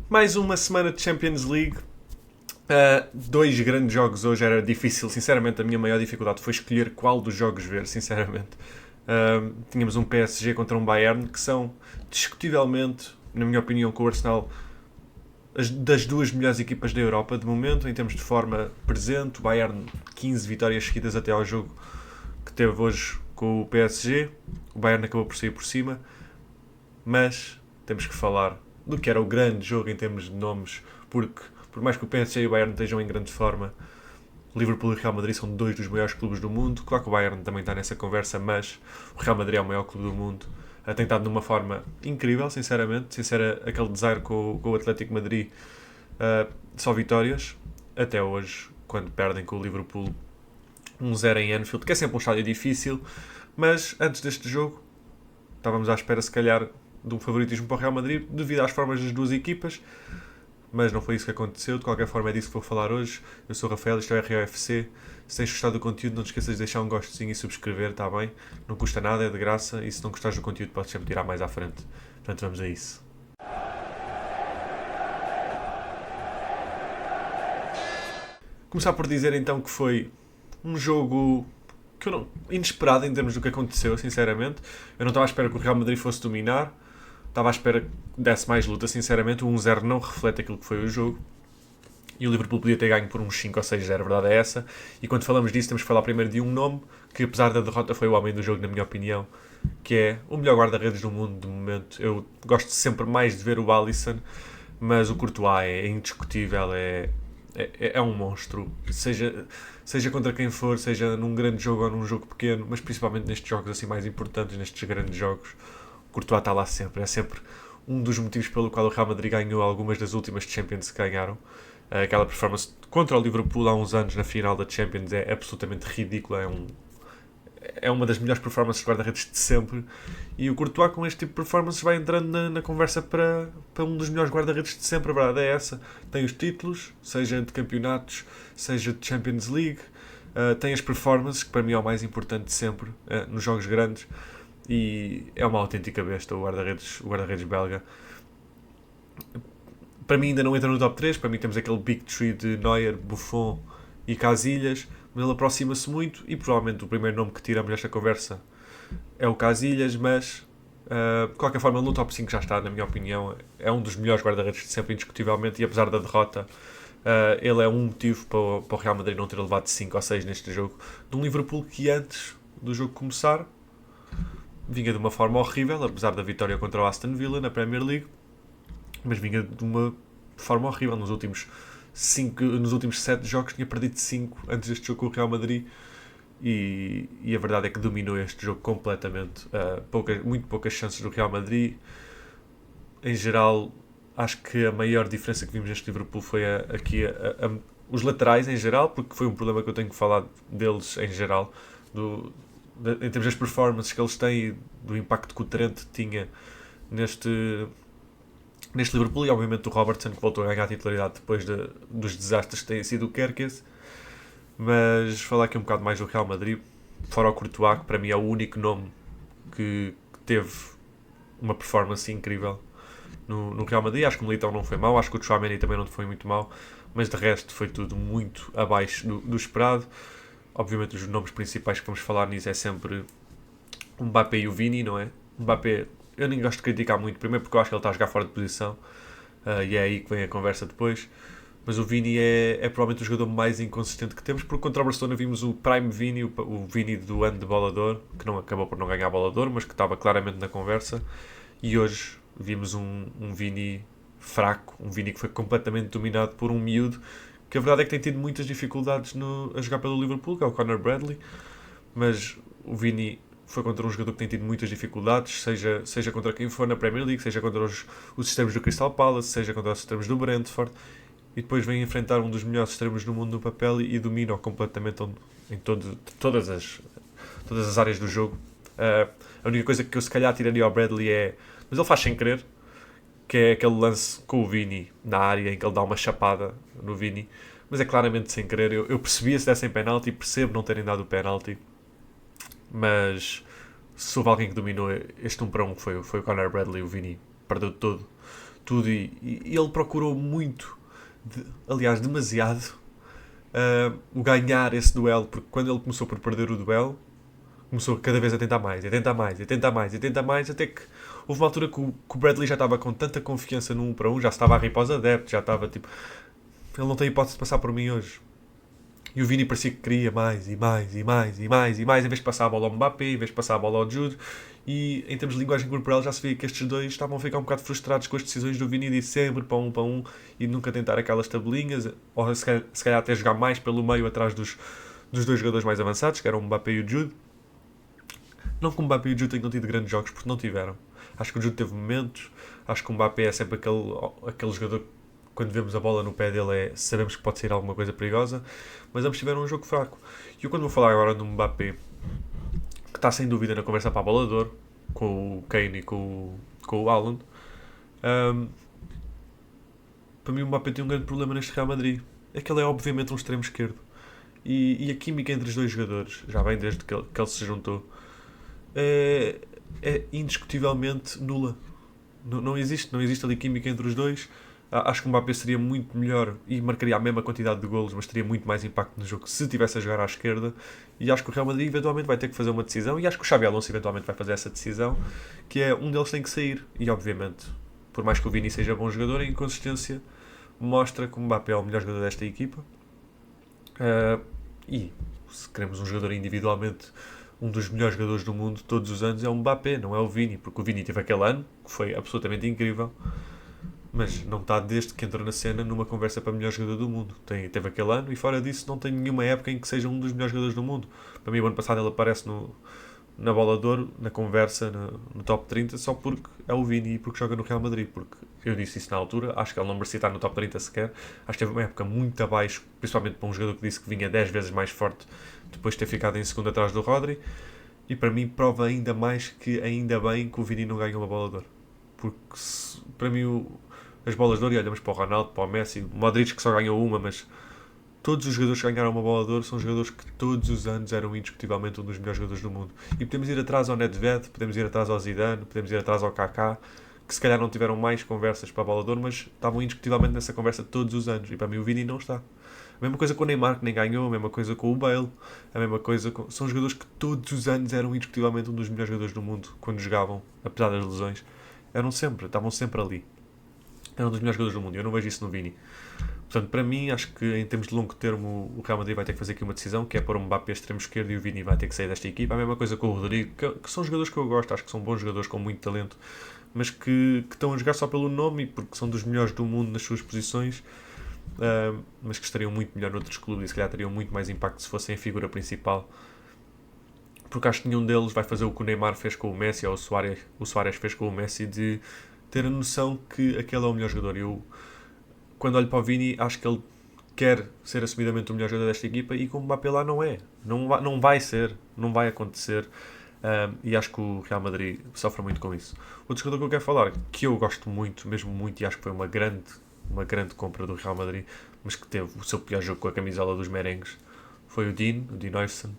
Mais uma semana de Champions League. Dois grandes jogos hoje, era difícil. Sinceramente, a minha maior dificuldade foi escolher qual dos jogos ver, sinceramente. Tínhamos um PSG contra um Bayern, que são, discutivelmente, na minha opinião, com o Arsenal, das duas melhores equipas da Europa, de momento, em termos de forma presente. O Bayern, 15 vitórias seguidas até ao jogo que teve hoje com o PSG. O Bayern acabou por sair por cima. Mas temos que falar do que era o grande jogo em termos de nomes, porque por mais que o PSG e o Bayern estejam em grande forma, o Liverpool e o Real Madrid são dois dos maiores clubes do mundo. Claro que o Bayern também está nessa conversa, mas o Real Madrid é o maior clube do mundo. Tem estado numa forma incrível, sinceramente. Sincera, aquele desaire com o Atlético Madrid, só vitórias, até hoje, quando perdem com o Liverpool 1-0 em Anfield, que é sempre um estádio difícil, mas antes deste jogo estávamos à espera, se calhar, de um favoritismo para o Real Madrid, devido às formas das duas equipas, mas não foi isso que aconteceu. De qualquer forma, é disso que vou falar hoje. Eu sou o Rafael, isto é o ROFC. Se tens gostado do conteúdo, não te esqueças de deixar um gostozinho e subscrever, está bem? Não custa nada, é de graça, e se não gostares do conteúdo, podes sempre tirar mais à frente. Portanto, vamos a isso. Começar por dizer então que foi um jogo inesperado em termos do que aconteceu, sinceramente. Eu não estava à espera que o Real Madrid fosse dominar. Estava à espera que desse mais luta, sinceramente. O 1-0 não reflete aquilo que foi o jogo. E o Liverpool podia ter ganho por uns 5 ou 6-0, a verdade é essa. E quando falamos disso, temos que falar primeiro de um nome, que apesar da derrota foi o homem do jogo, na minha opinião, que é o melhor guarda-redes do mundo, de momento. Eu gosto sempre mais de ver o Alisson, mas o Courtois é indiscutível, é um monstro. Seja contra quem for, seja num grande jogo ou num jogo pequeno, mas principalmente nestes jogos assim mais importantes, nestes grandes jogos, o Courtois está lá sempre. É sempre um dos motivos pelo qual o Real Madrid ganhou algumas das últimas Champions que ganharam. Aquela performance contra o Liverpool há uns anos na final da Champions é absolutamente ridícula. É uma das melhores performances de guarda-redes de sempre. E o Courtois, com este tipo de performances, vai entrando na conversa para um dos melhores guarda-redes de sempre. A verdade é essa. Tem os títulos, seja de campeonatos, seja de Champions League. Tem as performances, que para mim é o mais importante de sempre, nos jogos grandes. E é uma autêntica besta o guarda-redes belga. Para mim ainda não entra no top 3. Para mim temos aquele Big Tree de Neuer, Buffon e Casillas, mas ele aproxima-se muito e provavelmente o primeiro nome que tiramos desta conversa é o Casillas, mas de qualquer forma no top 5 já está, na minha opinião. É um dos melhores guarda-redes de sempre, indiscutivelmente, e apesar da derrota, ele é um motivo para o Real Madrid não ter levado 5 ou 6 neste jogo, de um Liverpool que antes do jogo começar vinha de uma forma horrível, apesar da vitória contra o Aston Villa na Premier League, mas vinha de uma forma horrível. Nos últimos 7 jogos tinha perdido 5 antes deste jogo com o Real Madrid, e a verdade é que dominou este jogo completamente. Muito poucas chances do Real Madrid. Em geral, acho que a maior diferença que vimos neste Liverpool foi os laterais em geral, porque foi um problema que eu tenho que falar deles em geral, em termos das performances que eles têm e do impacto que o Trent tinha neste Liverpool, e obviamente o Robertson, que voltou a ganhar a titularidade depois dos desastres que tem sido o Kerkez. Mas falar aqui um bocado mais do Real Madrid, fora o Courtois, que para mim é o único nome que teve uma performance incrível no Real Madrid. Acho que o Militão não foi mau, acho que o Tchouaméni também não foi muito mau, mas de resto foi tudo muito abaixo do esperado. Obviamente os nomes principais que vamos falar nisso é sempre o Mbappé e o Vini, não é? O Mbappé, eu nem gosto de criticar muito, primeiro porque eu acho que ele está a jogar fora de posição, e é aí que vem a conversa depois. Mas o Vini é provavelmente o jogador mais inconsistente que temos, porque contra o Barcelona vimos o Prime Vini, o Vini do ano de Bola de Ouro, que não acabou por não ganhar a Bola de Ouro, mas que estava claramente na conversa. E hoje vimos um Vini fraco, um Vini que foi completamente dominado por um miúdo, que a verdade é que tem tido muitas dificuldades a jogar pelo Liverpool, que é o Conor Bradley. Mas o Vini foi contra um jogador que tem tido muitas dificuldades, seja contra quem for na Premier League, seja contra os extremos do Crystal Palace, seja contra os extremos do Brentford, e depois vem enfrentar um dos melhores extremos do mundo no papel e domina-o completamente em todas as áreas do jogo. A única coisa que eu se calhar tiraria ao Bradley mas ele faz sem querer, que é aquele lance com o Vini na área em que ele dá uma chapada no Vini, mas é claramente sem querer. Eu percebia se dessem penalti, percebo não terem dado o penalti, mas se houve alguém que dominou este 1-1 foi o Conor Bradley. O Vini perdeu todo tudo e ele procurou muito, aliás, demasiado, o ganhar esse duelo, porque quando ele começou por perder o duelo, começou cada vez a tentar mais, a tentar mais, a tentar mais, a tentar mais, até que houve uma altura que o Bradley já estava com tanta confiança no 1 para 1, já estava a rir para os adeptos, já estava tipo, ele não tem hipótese de passar por mim hoje. E o Vini parecia que queria mais e mais e mais e mais e mais, em vez de passar a bola ao Mbappé, em vez de passar a bola ao Jude. E em termos de linguagem corporal já se via que estes dois estavam a ficar um bocado frustrados com as decisões do Vini de ir sempre para um e nunca tentar aquelas tabelinhas, ou se calhar até jogar mais pelo meio atrás dos dois jogadores mais avançados, que eram o Mbappé e o Jude. Não que o Mbappé e o Jude tenham tido grandes jogos, porque não tiveram. Acho que o Jude teve momentos, acho que o Mbappé é sempre aquele jogador que quando vemos a bola no pé dele sabemos que pode sair alguma coisa perigosa, mas ambos tiveram um jogo fraco. E eu quando vou falar agora do Mbappé, que está sem dúvida na conversa para a bola de ouro, com o Kane e com o Haaland, para mim o Mbappé tem um grande problema neste Real Madrid. É que ele é obviamente um extremo esquerdo. E a química entre os dois jogadores, já vem desde que ele se juntou, é indiscutivelmente nula. Não existe ali química entre os dois. Acho que o Mbappé seria muito melhor e marcaria a mesma quantidade de golos, mas teria muito mais impacto no jogo se estivesse a jogar à esquerda. E acho que o Real Madrid eventualmente vai ter que fazer uma decisão, e acho que o Xabi Alonso eventualmente vai fazer essa decisão, que é um deles tem que sair. E obviamente, por mais que o Vini seja bom jogador, a inconsistência mostra que o Mbappé é o melhor jogador desta equipa. E se queremos um jogador individualmente, um dos melhores jogadores do mundo todos os anos é o Mbappé, não é o Vini, porque o Vini teve aquele ano que foi absolutamente incrível, mas não está desde que entrou na cena numa conversa para melhor jogador do mundo. Teve aquele ano e fora disso não tem nenhuma época em que seja um dos melhores jogadores do mundo. Para mim o ano passado ele aparece na bola de ouro, na conversa, no top 30, só porque é o Vini e porque joga no Real Madrid, porque eu disse isso na altura, acho que ele não merecia estar no top 30 sequer, acho que teve uma época muito abaixo, principalmente para um jogador que disse que vinha 10 vezes mais forte depois de ter ficado em segundo atrás do Rodri, e para mim prova ainda mais que ainda bem que o Vini não ganhou uma bola de ouro, porque para mim as bolas de ouro, e olhamos para o Ronaldo, para o Messi, o Modric que só ganhou uma, mas todos os jogadores que ganharam uma bola de ouro são jogadores que todos os anos eram indiscutivelmente um dos melhores jogadores do mundo. E podemos ir atrás ao Nedved, podemos ir atrás ao Zidane, podemos ir atrás ao Kaká, que se calhar não tiveram mais conversas para a bola de ouro, mas estavam indiscutivelmente nessa conversa todos os anos. E para mim o Vini não está. A mesma coisa com o Neymar, que nem ganhou, a mesma coisa com o Bale, a mesma coisa com... São jogadores que todos os anos eram indiscutivelmente um dos melhores jogadores do mundo quando jogavam, apesar das lesões. Estavam sempre ali. Eram um dos melhores jogadores do mundo. Eu não vejo isso no Vini. Portanto, para mim, acho que em termos de longo termo o Real Madrid vai ter que fazer aqui uma decisão, que é pôr o Mbappé extremo esquerdo e o Vini vai ter que sair desta equipa. A mesma coisa com o Rodrigo, que são jogadores que eu gosto, acho que são bons jogadores com muito talento, mas que estão a jogar só pelo nome e porque são dos melhores do mundo nas suas posições, mas que estariam muito melhor noutros clubes e se calhar teriam muito mais impacto se fossem a figura principal. Porque acho que nenhum deles vai fazer o que o Neymar fez com o Messi ou o Suárez fez com o Messi, de ter a noção que aquele é o melhor jogador. Eu, quando olho para o Vini, acho que ele quer ser assumidamente o melhor jogador desta equipa e com o Mbappé lá não é. Não vai ser, não vai acontecer. E acho que o Real Madrid sofre muito com isso. Outro jogador que eu quero falar, que eu gosto muito, mesmo muito, e acho que foi uma grande compra do Real Madrid, mas que teve o seu pior jogo com a camisola dos merengues, foi o Dean Huijsen.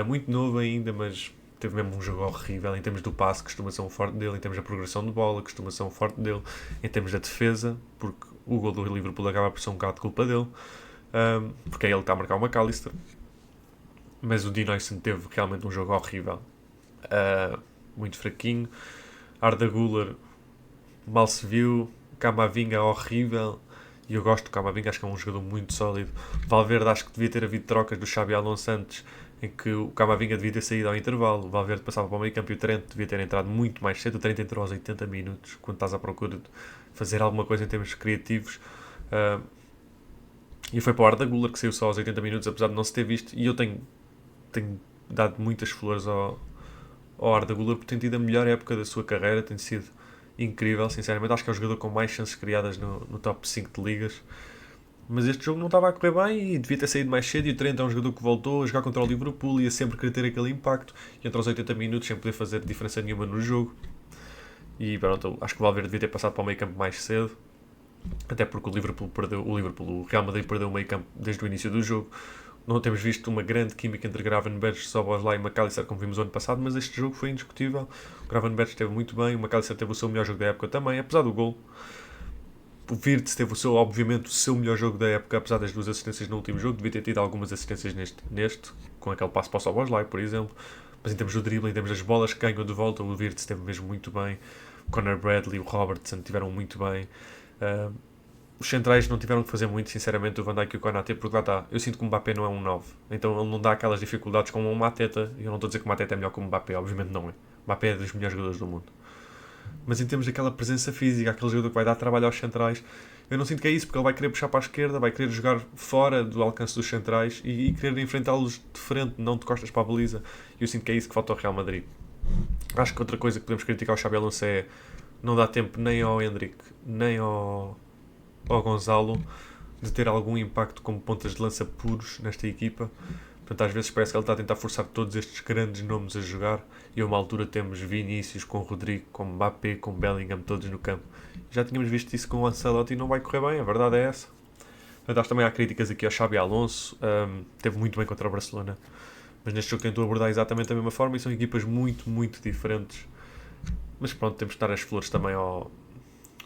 Muito novo ainda, mas teve mesmo um jogo horrível em termos do passe, costuma ser um forte dele, em termos da progressão de bola, costuma ser um forte dele, em termos da defesa, porque o gol do Liverpool acaba por ser um bocado de culpa dele, porque é ele que está a marcar o McAllister. Mas o Dean Huijsen teve realmente um jogo horrível, muito fraquinho. Arda Güler mal se viu, Camavinga horrível, e eu gosto do Camavinga, acho que é um jogador muito sólido. Valverde, acho que devia ter havido trocas do Xabi Alonso antes, em que o Camavinga devia ter saído ao intervalo, o Valverde passava para o meio campo e o Trent devia ter entrado muito mais cedo. O Trent entrou aos 80 minutos, quando estás à procura de fazer alguma coisa em termos criativos, e foi para o Arda Güler, que saiu só aos 80 minutos, apesar de não se ter visto. E eu tenho dado muitas flores ao Arda Güler, porque tem tido a melhor época da sua carreira, tem sido incrível, sinceramente. Acho que é o jogador com mais chances criadas no top 5 de ligas. Mas este jogo não estava a correr bem e devia ter saído mais cedo. E o Trent é um jogador que voltou a jogar contra o Liverpool e ia sempre querer ter aquele impacto, e entrou aos 80 minutos sem poder fazer diferença nenhuma no jogo. E pronto, acho que o Valverde devia ter passado para o meio campo mais cedo, até porque o Real Madrid perdeu o meio campo desde o início do jogo. Não temos visto uma grande química entre Gravenberch, Szoboszlai e McAllister como vimos o ano passado, mas este jogo foi indiscutível. O Gravenberch esteve muito bem, o McAllister teve o seu melhor jogo da época também, apesar do gol. O Wirtz teve obviamente o seu melhor jogo da época, apesar das 2 assistências no último jogo. Devia ter tido algumas assistências neste com aquele passo para o Szoboszlai, por exemplo. Mas em termos do drible, em termos das bolas que ganham de volta, o Wirtz esteve mesmo muito bem. O Conor Bradley e o Robertson tiveram muito bem. Os centrais não tiveram que fazer muito, sinceramente, o Van Dijk e o Konaté, porque lá está, eu sinto que o Mbappé não é um 9, então ele não dá aquelas dificuldades como o Mateta. Eu não estou a dizer que o Mateta é melhor que o Mbappé, obviamente não é. O Mbappé é dos melhores jogadores do mundo. Mas em termos daquela presença física, aquele jogador que vai dar trabalho aos centrais, eu não sinto que é isso, porque ele vai querer puxar para a esquerda, vai querer jogar fora do alcance dos centrais e querer enfrentá-los de frente, não de costas para a baliza. E eu sinto que é isso que falta ao Real Madrid. Acho que outra coisa que podemos criticar ao Xabi Alonso é não dá tempo nem ao Endrick, nem ao Gonzalo de ter algum impacto como pontas de lança puros nesta equipa. Portanto, às vezes parece que ele está a tentar forçar todos estes grandes nomes a jogar e a uma altura temos Vinícius com Rodrigo, com Mbappé, com Bellingham, todos no campo. Já tínhamos visto isso com o Ancelotti e não vai correr bem, a verdade é essa. Portanto, acho que também há críticas aqui ao Xabi Alonso, teve muito bem contra o Barcelona, mas neste jogo tentou abordar exatamente da mesma forma e são equipas muito, muito diferentes. Mas pronto, temos que dar as flores também ao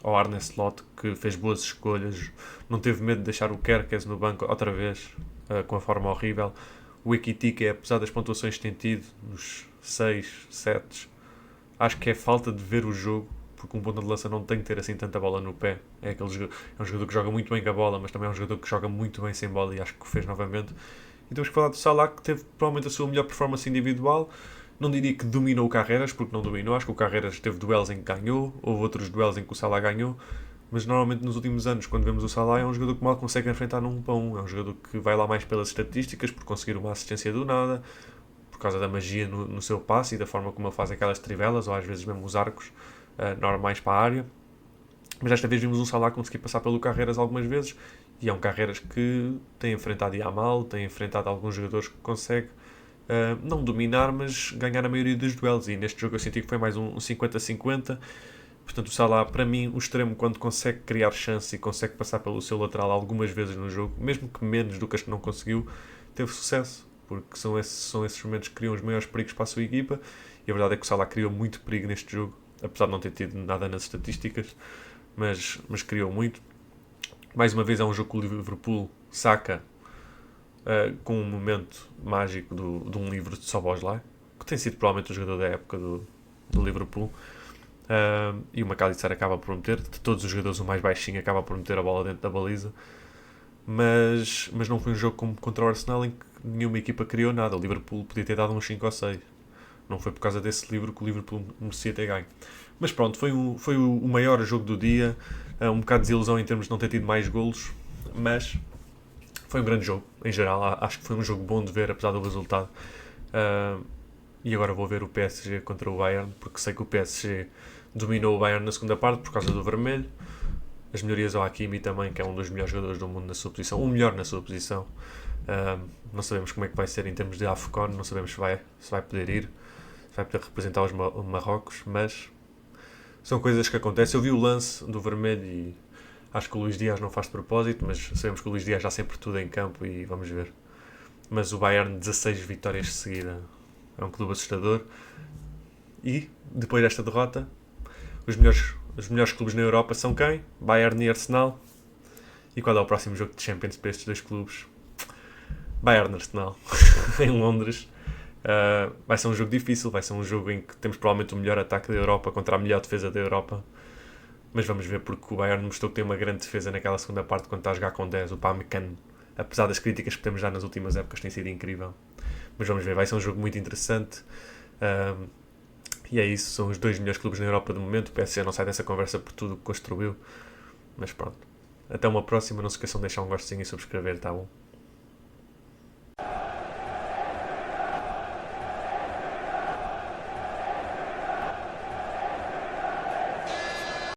Arne Slot, que fez boas escolhas, não teve medo de deixar o Kerkez no banco outra vez, com a forma horrível. O Ekitike, apesar das pontuações que tem tido, nos 6, 7, acho que é falta de ver o jogo, porque um ponta de lança não tem que ter assim tanta bola no pé. É um jogador que joga muito bem com a bola, mas também é um jogador que joga muito bem sem bola e acho que o fez novamente. E temos que falar do Salah, que teve provavelmente a sua melhor performance individual. Não diria que dominou o Carreras, porque não dominou. Acho que o Carreras teve duelos em que ganhou, houve outros duelos em que o Salah ganhou, mas normalmente nos últimos anos, quando vemos o Salah, é um jogador que mal consegue enfrentar num 1 para 1. É um jogador que vai lá mais pelas estatísticas, por conseguir uma assistência do nada, por causa da magia no seu passe e da forma como ele faz aquelas trivelas, ou às vezes mesmo os arcos normais para a área. Mas desta vez vimos um Salah conseguir passar pelo Carreras algumas vezes, e é um Carreras que tem enfrentado Yamal, tem enfrentado alguns jogadores que consegue não dominar, mas ganhar a maioria dos duelos. E neste jogo eu senti que foi mais um 50-50. Portanto, o Salah, para mim, o extremo, quando consegue criar chance e consegue passar pelo seu lateral algumas vezes no jogo, mesmo que menos do que as que não conseguiu, teve sucesso, porque são esses momentos que criam os maiores perigos para a sua equipa. E a verdade é que o Salah criou muito perigo neste jogo, apesar de não ter tido nada nas estatísticas, mas criou muito. Mais uma vez é um jogo que o Liverpool saca com um momento mágico de um livro de Szoboszlai, que tem sido provavelmente o jogador da época do Liverpool. E o McAllister acaba por meter, de todos os jogadores o mais baixinho, acaba por meter a bola dentro da baliza, mas não foi um jogo como contra o Arsenal em que nenhuma equipa criou nada. O Liverpool podia ter dado uns 5 ou 6, não foi por causa desse livro que o Liverpool merecia ter ganho. Mas pronto, foi o maior jogo do dia, um bocado de desilusão em termos de não ter tido mais golos, mas foi um grande jogo em geral. Acho que foi um jogo bom de ver, apesar do resultado. E agora vou ver o PSG contra o Bayern, porque sei que o PSG dominou o Bayern na segunda parte por causa do vermelho. As melhorias ao Hakimi também, que é um dos melhores jogadores do mundo na sua posição, o melhor na sua posição. Não sabemos como é que vai ser em termos de AFCON, não sabemos se vai poder ir, se vai poder representar os Marrocos, mas são coisas que acontecem. Eu vi o lance do vermelho e acho que o Luís Dias não faz de propósito, mas sabemos que o Luís Dias já sempre tudo em campo e vamos ver. Mas o Bayern, 16 vitórias de seguida, é um clube assustador. E, depois desta derrota, os melhores clubes na Europa são quem? Bayern e Arsenal. E qual é o próximo jogo de Champions para estes dois clubes? Bayern e Arsenal, em Londres. Vai ser um jogo difícil, vai ser um jogo em que temos provavelmente o melhor ataque da Europa contra a melhor defesa da Europa. Mas vamos ver, porque o Bayern mostrou que tem uma grande defesa naquela segunda parte quando está a jogar com 10, o Pamecano. Apesar das críticas que temos já nas últimas épocas, tem sido incrível. Mas vamos ver, vai ser um jogo muito interessante. E é isso, são os 2 melhores clubes na Europa de momento. O PSG não sai dessa conversa por tudo que construiu. Mas pronto. Até uma próxima, não se esqueçam de deixar um gostinho e subscrever, tá bom?